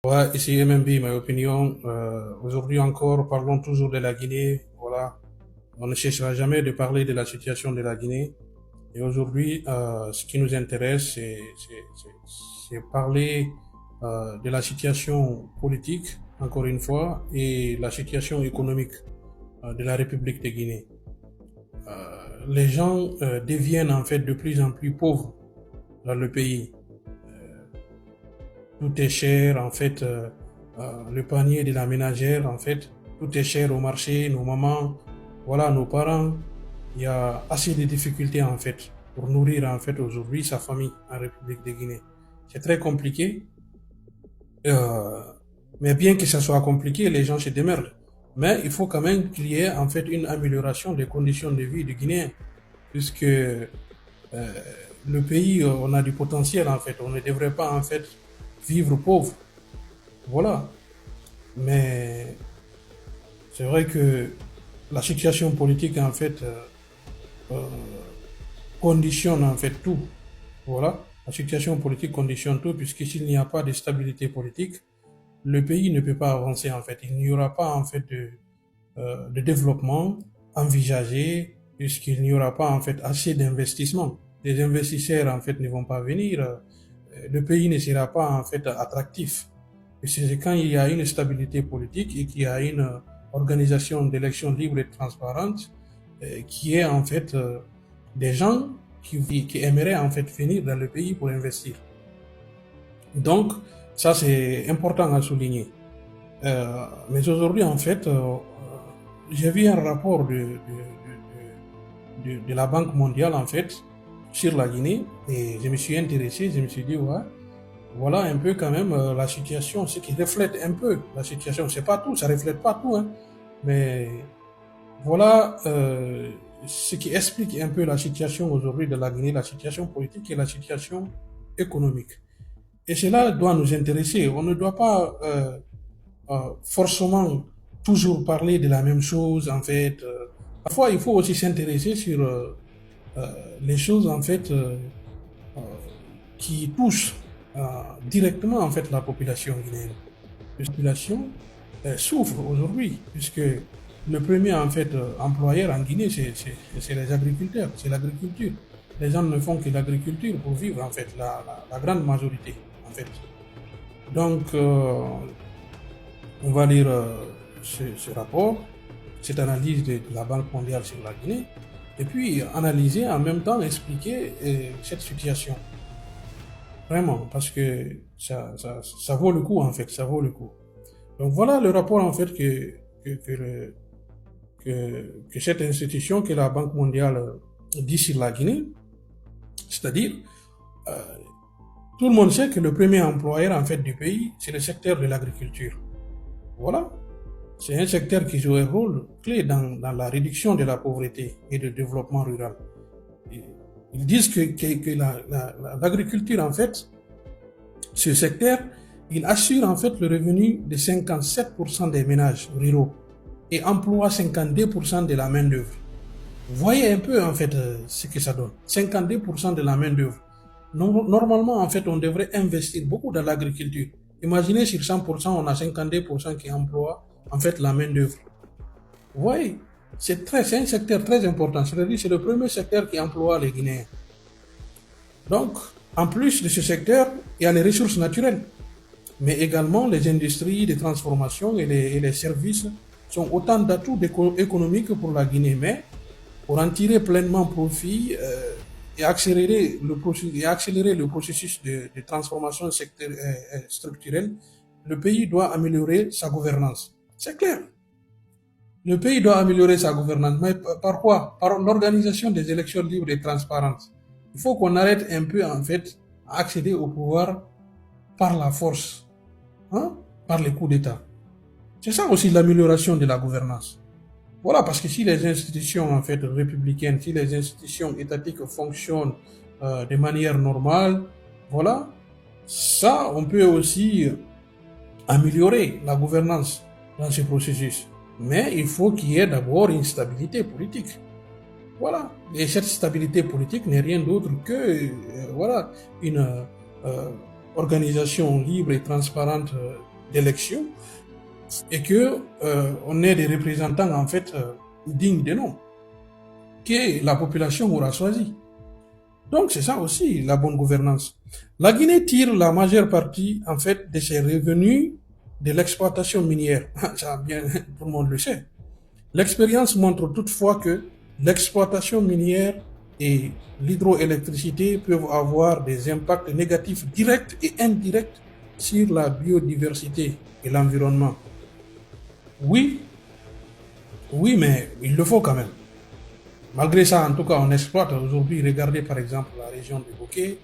Ouais, ici MMB, ma opinion. Aujourd'hui encore, parlons toujours de la Guinée. Voilà, on ne cessera jamais de parler de la situation de la Guinée. Et aujourd'hui, ce qui nous intéresse, c'est parler de la situation politique, encore une fois, et la situation économique de la République de Guinée. Les gens deviennent en fait de plus en plus pauvres dans le pays. Tout est cher, en fait. Le panier de la ménagère, en fait, tout est cher au marché. Nos mamans, voilà, nos parents, il y a assez de difficultés, en fait, pour nourrir, en fait, aujourd'hui sa famille en République de Guinée. C'est très compliqué, euh, mais bien que ça soit compliqué, les gens se démerdent. Mais il faut quand même qu'il y ait, en fait, une amélioration des conditions de vie du Guinéen, puisque le pays, on a du potentiel, en fait. On ne devrait pas, en fait, vivre pauvre. Voilà. Mais c'est vrai que la situation politique, en fait, euh, conditionne, en fait, tout. Voilà. La situation politique conditionne tout, puisque s'il n'y a pas de stabilité politique, le pays ne peut pas avancer, en fait. Il n'y aura pas, en fait, de développement envisagé, puisqu'il n'y aura pas, en fait, assez d'investissements. Les investisseurs, en fait, ne vont pas venir. Le pays ne sera pas, en fait, attractif. Et c'est quand il y a une stabilité politique et qu'il y a une organisation d'élections libres et transparentes, qui est en fait des gens qui aimeraient en fait venir dans le pays pour investir. Donc, ça c'est important à souligner. Mais aujourd'hui, en fait, j'ai vu un rapport de la Banque mondiale, en fait, sur la Guinée, et je me suis intéressé, je me suis dit, ouais, voilà un peu quand même la situation, ce qui reflète un peu la situation. C'est pas tout, ça reflète pas tout, hein, mais voilà ce qui explique un peu la situation aujourd'hui de la Guinée, la situation politique et la situation économique. Et cela doit nous intéresser. On ne doit pas forcément toujours parler de la même chose, en fait. Parfois, il faut aussi s'intéresser sur les choses, en fait, qui touchent directement, en fait, la population guinéenne. La population souffre aujourd'hui, puisque le premier, en fait, employeur en Guinée, c'est les agriculteurs, c'est l'agriculture. Les gens ne font que l'agriculture pour vivre, en fait, la grande majorité, en fait. Donc, on va lire ce rapport, cette analyse de la Banque mondiale sur la Guinée, et puis analyser en même temps, expliquer cette situation. Vraiment, parce que ça vaut le coup, en fait, ça vaut le coup. Donc voilà le rapport, en fait, que cette institution, que la Banque mondiale dit sur la Guinée, c'est-à-dire, euh, tout le monde sait que le premier employeur, en fait, du pays, c'est le secteur de l'agriculture. Voilà. C'est un secteur qui joue un rôle clé dans la réduction de la pauvreté et du développement rural. Ils disent que l'agriculture, en fait, ce secteur, il assure en fait le revenu de 57% des ménages ruraux et emploie 52% de la main-d'œuvre. Vous voyez un peu en fait ce que ça donne. 52% de la main-d'œuvre. Normalement, en fait, on devrait investir beaucoup dans l'agriculture. Imaginez sur 100%, on a 52% qui emploient en fait la main-d'œuvre. Vous voyez, c'est un secteur très important. C'est-à-dire c'est le premier secteur qui emploie les Guinéens. Donc, en plus de ce secteur, il y a les ressources naturelles, mais également les industries de transformation et les services sont autant d'atouts économiques pour la Guinée. Mais pour en tirer pleinement profit et accélérer le processus de transformation structurelle, le pays doit améliorer sa gouvernance. C'est clair. Le pays doit améliorer sa gouvernance. Mais par quoi? Par l'organisation des élections libres et transparentes. Il faut qu'on arrête un peu, en fait, à accéder au pouvoir par la force, hein, par les coups d'État. C'est ça aussi l'amélioration de la gouvernance. Voilà, parce que si les institutions, en fait, républicaines, si les institutions étatiques fonctionnent de manière normale, voilà, ça, on peut aussi améliorer la gouvernance dans ce processus. Mais il faut qu'il y ait d'abord une stabilité politique. Voilà. Et cette stabilité politique n'est rien d'autre que voilà une organisation libre et transparente d'élections et que on ait des représentants en fait dignes de nom que la population aura choisi. Donc c'est ça aussi la bonne gouvernance. La Guinée tire la majeure partie en fait de ses revenus de l'exploitation minière. Ça bien, tout le monde le sait. L'expérience montre toutefois que l'exploitation minière et l'hydroélectricité peuvent avoir des impacts négatifs directs et indirects sur la biodiversité et l'environnement. Oui, oui, mais il le faut quand même. Malgré ça, en tout cas, on exploite aujourd'hui. Regardez par exemple la région de Bokeh.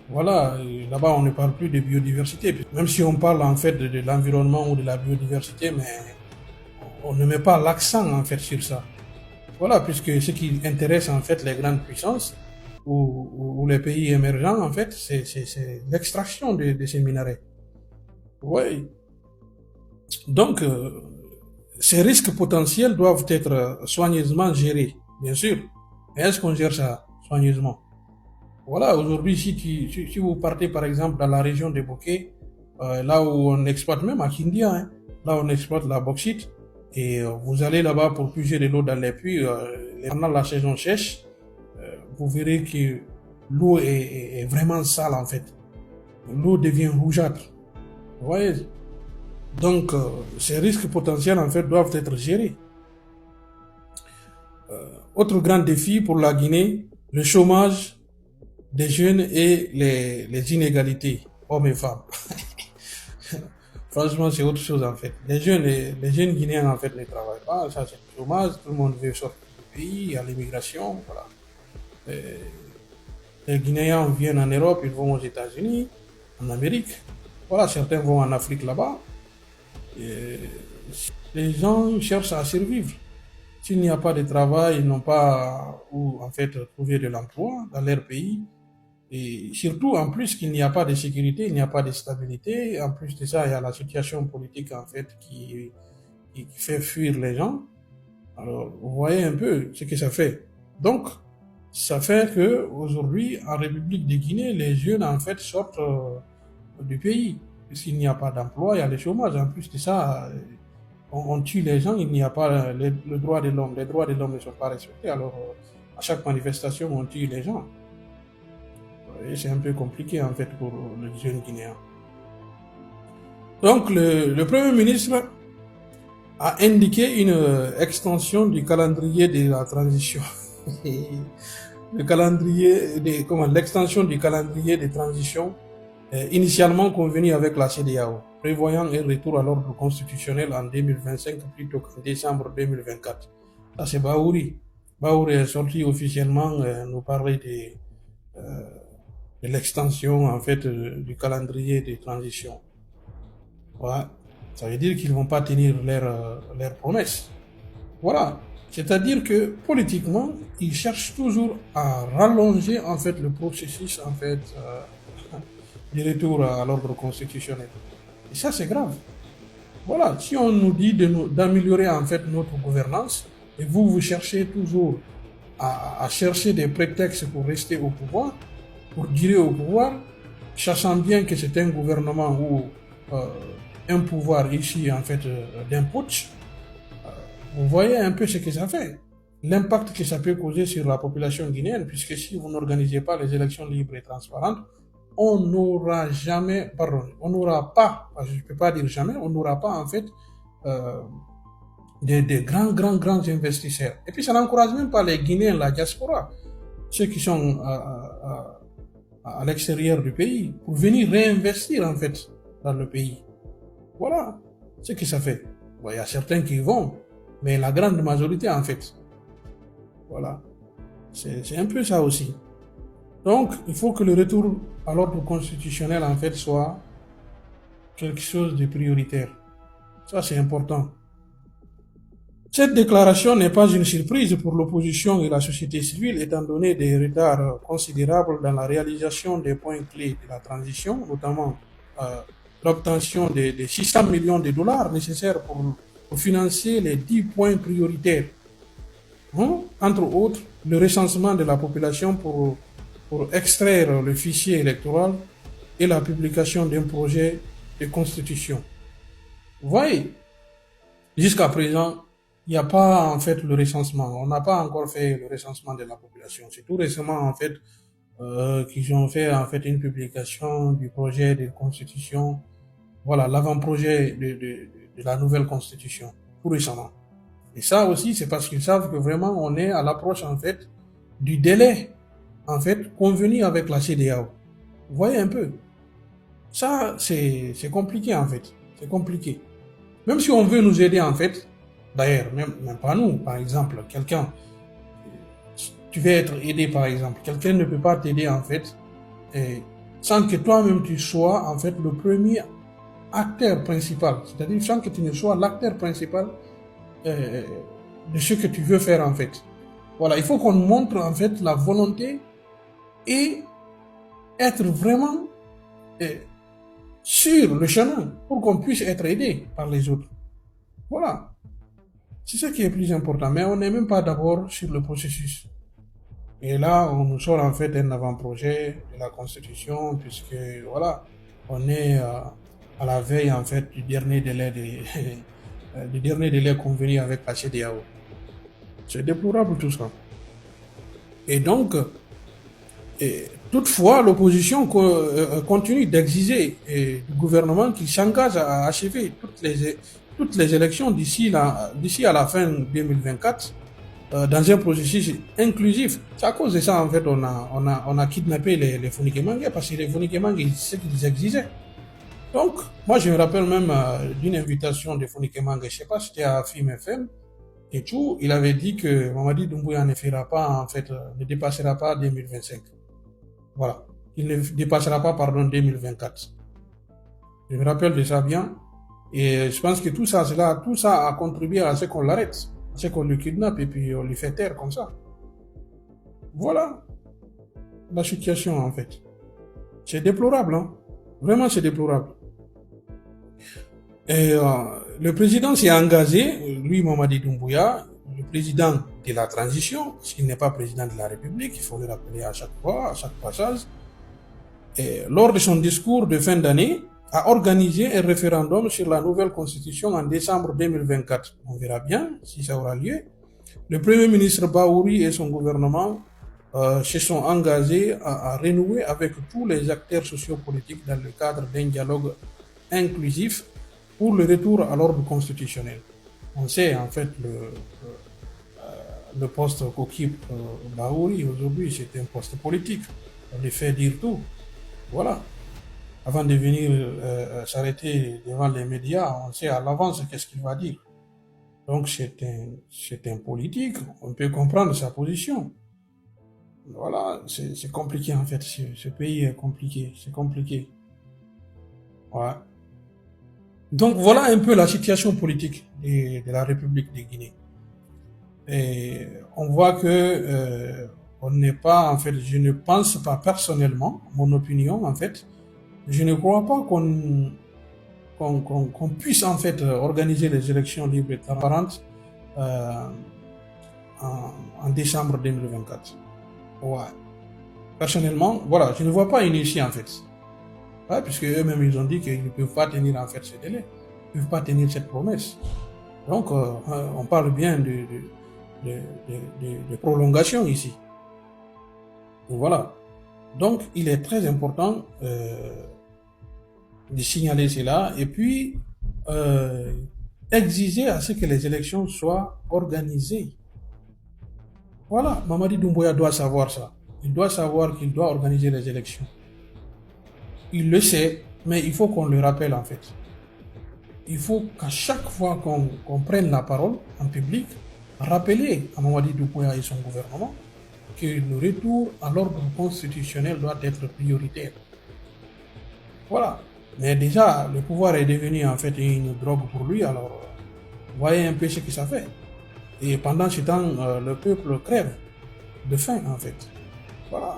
Voilà, là-bas on ne parle plus de biodiversité. Même si on parle en fait de l'environnement ou de la biodiversité, mais on ne met pas l'accent en fait sur ça. Voilà, puisque ce qui intéresse en fait les grandes puissances ou les pays émergents, en fait, c'est l'extraction de ces minerais. Oui. Donc, ces risques potentiels doivent être soigneusement gérés, bien sûr. Mais est-ce qu'on gère ça soigneusement? Voilà, aujourd'hui, si vous partez par exemple dans la région de Bokeh, là où on exploite même à Kindia, hein, là où on exploite la bauxite, et vous allez là-bas pour puiser de l'eau dans les puits, pendant la saison sèche, vous verrez que l'eau est vraiment sale en fait. L'eau devient rougeâtre. Vous voyez? Donc, ces risques potentiels en fait doivent être gérés. Autre grand défi pour la Guinée, le chômage des jeunes et les inégalités hommes et femmes. Franchement, c'est autre chose en fait. Les jeunes Guinéens en fait ne travaillent pas, ça c'est le chômage, tout le monde veut sortir du pays, il y a l'immigration, voilà. Les Guinéens viennent en Europe, ils vont aux États-Unis, en Amérique, voilà, certains vont en Afrique là-bas. Les gens cherchent à survivre. S'il n'y a pas de travail, ils n'ont pas où en fait trouver de l'emploi dans leur pays. Et surtout, en plus qu'il n'y a pas de sécurité, il n'y a pas de stabilité. En plus de ça, il y a la situation politique en fait qui fait fuir les gens. Alors, vous voyez un peu ce que ça fait. Donc, ça fait que aujourd'hui, en République de Guinée, les jeunes en fait sortent du pays. Puisqu'il n'y a pas d'emploi, il y a le chômage. En plus de ça, on tue les gens, il n'y a pas le droit de l'homme. Les droits de l'homme ne sont pas respectés. Alors, à chaque manifestation, on tue les gens. Et c'est un peu compliqué en fait pour les jeunes Guinéens. Donc, le Premier ministre a indiqué une extension du calendrier de la transition. L'extension du calendrier de transition initialement convenu avec la CEDEAO, prévoyant un retour à l'ordre constitutionnel en 2025 plutôt qu'en décembre 2024. Ça c'est Baouri. Baouri est sorti officiellement nous parler de l'extension en fait du calendrier de transition. Voilà. Ça veut dire qu'ils ne vont pas tenir leurs promesses. Voilà. C'est-à-dire que politiquement, ils cherchent toujours à rallonger en fait le processus en fait du retour à l'ordre constitutionnel. Et ça c'est grave. Voilà. Si on nous dit d'améliorer en fait notre gouvernance, et vous cherchez toujours à chercher des prétextes pour rester au pouvoir, pour durer au pouvoir, sachant bien que c'est un gouvernement ou un pouvoir ici en fait d'un putsch, vous voyez un peu ce que ça fait, l'impact que ça peut causer sur la population guinéenne, puisque si vous n'organisez pas les élections libres et transparentes, on n'aura pas, je ne peux pas dire jamais, on n'aura pas en fait des grands investisseurs. Et puis ça n'encourage même pas les Guinéens, la diaspora, ceux qui sont à l'extérieur du pays, pour venir réinvestir en fait dans le pays. Voilà ce que ça fait. Bon, il y a certains qui vont, mais la grande majorité en fait. Voilà. C'est un peu ça aussi. Donc, il faut que le retour à l'ordre constitutionnel en fait soit quelque chose de prioritaire. Ça, c'est important. Cette déclaration n'est pas une surprise pour l'opposition et la société civile, étant donné des retards considérables dans la réalisation des points clés de la transition, notamment l'obtention des 600 millions de dollars nécessaires pour financer les 10 points prioritaires. Entre autres, le recensement de la population pour extraire le fichier électoral, et la publication d'un projet de constitution. Vous voyez, jusqu'à présent, il n'y a pas en fait le recensement. On n'a pas encore fait le recensement de la population. C'est tout récemment en fait qu'ils ont fait en fait une publication du projet de constitution. Voilà, l'avant-projet de la nouvelle constitution, tout récemment. Et ça aussi, c'est parce qu'ils savent que vraiment on est à l'approche en fait du délai en fait convenu avec la CEDEAO. Vous voyez un peu. Ça, c'est compliqué en fait. C'est compliqué. Même si on veut nous aider en fait, d'ailleurs, même pas nous, par exemple, quelqu'un, tu veux être aidé par exemple, quelqu'un ne peut pas t'aider en fait sans que toi-même tu sois en fait le premier acteur principal, c'est-à-dire sans que tu ne sois l'acteur principal de ce que tu veux faire en fait. Voilà, il faut qu'on montre en fait la volonté et être vraiment sur le chemin pour qu'on puisse être aidé par les autres. Voilà. C'est ça qui est plus important, mais on n'est même pas d'abord sur le processus. Et là, on nous sort en fait un avant-projet de la Constitution, puisque voilà, on est à la veille en fait du dernier délai du dernier délai convenu avec la CEDEAO. C'est déplorable tout ça. Et donc, toutefois, l'opposition continue d'exiger du gouvernement qu'il s'engage à achever toutes les élections d'ici à la fin 2024 dans un processus inclusif. C'est à cause de ça, en fait, on a kidnappé les Fonikemangue parce que les Fonikemangue, c'est ce qu'ils exigeaient. Donc, moi, je me rappelle même d'une invitation de Fonikemangue, je ne sais pas si c'était à FIM FM, et tout, il avait dit que Mamadi Doumbouya ne fera pas, en fait, ne dépassera pas 2025. Voilà. Il ne dépassera pas, pardon, 2024. Je me rappelle de ça bien. Et je pense que tout ça a contribué à ce qu'on l'arrête, à ce qu'on le kidnappe et puis on lui fait taire comme ça. Voilà la situation en fait. C'est déplorable, hein. Vraiment c'est déplorable. Et le président s'est engagé, lui Mamadi Doumbouya, le président de la transition, parce qu'il n'est pas président de la République, il faut le rappeler à chaque fois, à chaque passage. Et lors de son discours de fin d'année, a organisé un référendum sur la nouvelle constitution en décembre 2024. On verra bien si ça aura lieu. Le Premier ministre Bahouri et son gouvernement se sont engagés à renouer avec tous les acteurs sociopolitiques dans le cadre d'un dialogue inclusif pour le retour à l'ordre constitutionnel. On sait en fait le poste qu'occupe Bahouri aujourd'hui, c'est un poste politique. On lui fait dire tout. Voilà. Avant de venir s'arrêter devant les médias, on sait à l'avance qu'est-ce qu'il va dire. Donc c'est un politique, on peut comprendre sa position. Voilà, c'est compliqué en fait, ce pays est compliqué, c'est compliqué. Ouais. Donc voilà un peu la situation politique de la République de Guinée. Et on voit que on n'est pas, en fait, je ne pense pas personnellement, mon opinion en fait, je ne crois pas qu'on puisse en fait organiser les élections libres et transparentes en décembre 2024. Ouais. Personnellement, voilà, je ne vois pas une issue en fait. Ouais, puisque eux-mêmes ils ont dit qu'ils ne peuvent pas tenir en fait ce délai, ils ne peuvent pas tenir cette promesse. Donc on parle bien de prolongation ici. Donc, voilà. Donc il est très important de signaler cela et puis exiger à ce que les élections soient organisées. Voilà, Mamadi Doumbouya doit savoir ça. Il doit savoir qu'il doit organiser les élections. Il le sait, mais il faut qu'on le rappelle en fait. Il faut qu'à chaque fois qu'on prenne la parole en public, rappeler à Mamadi Doumbouya et son gouvernement que le retour à l'ordre constitutionnel doit être prioritaire. Voilà. Mais déjà, le pouvoir est devenu en fait une drogue pour lui, alors voyez un peu ce que ça fait. Et pendant ce temps, le peuple crève de faim en fait. Voilà.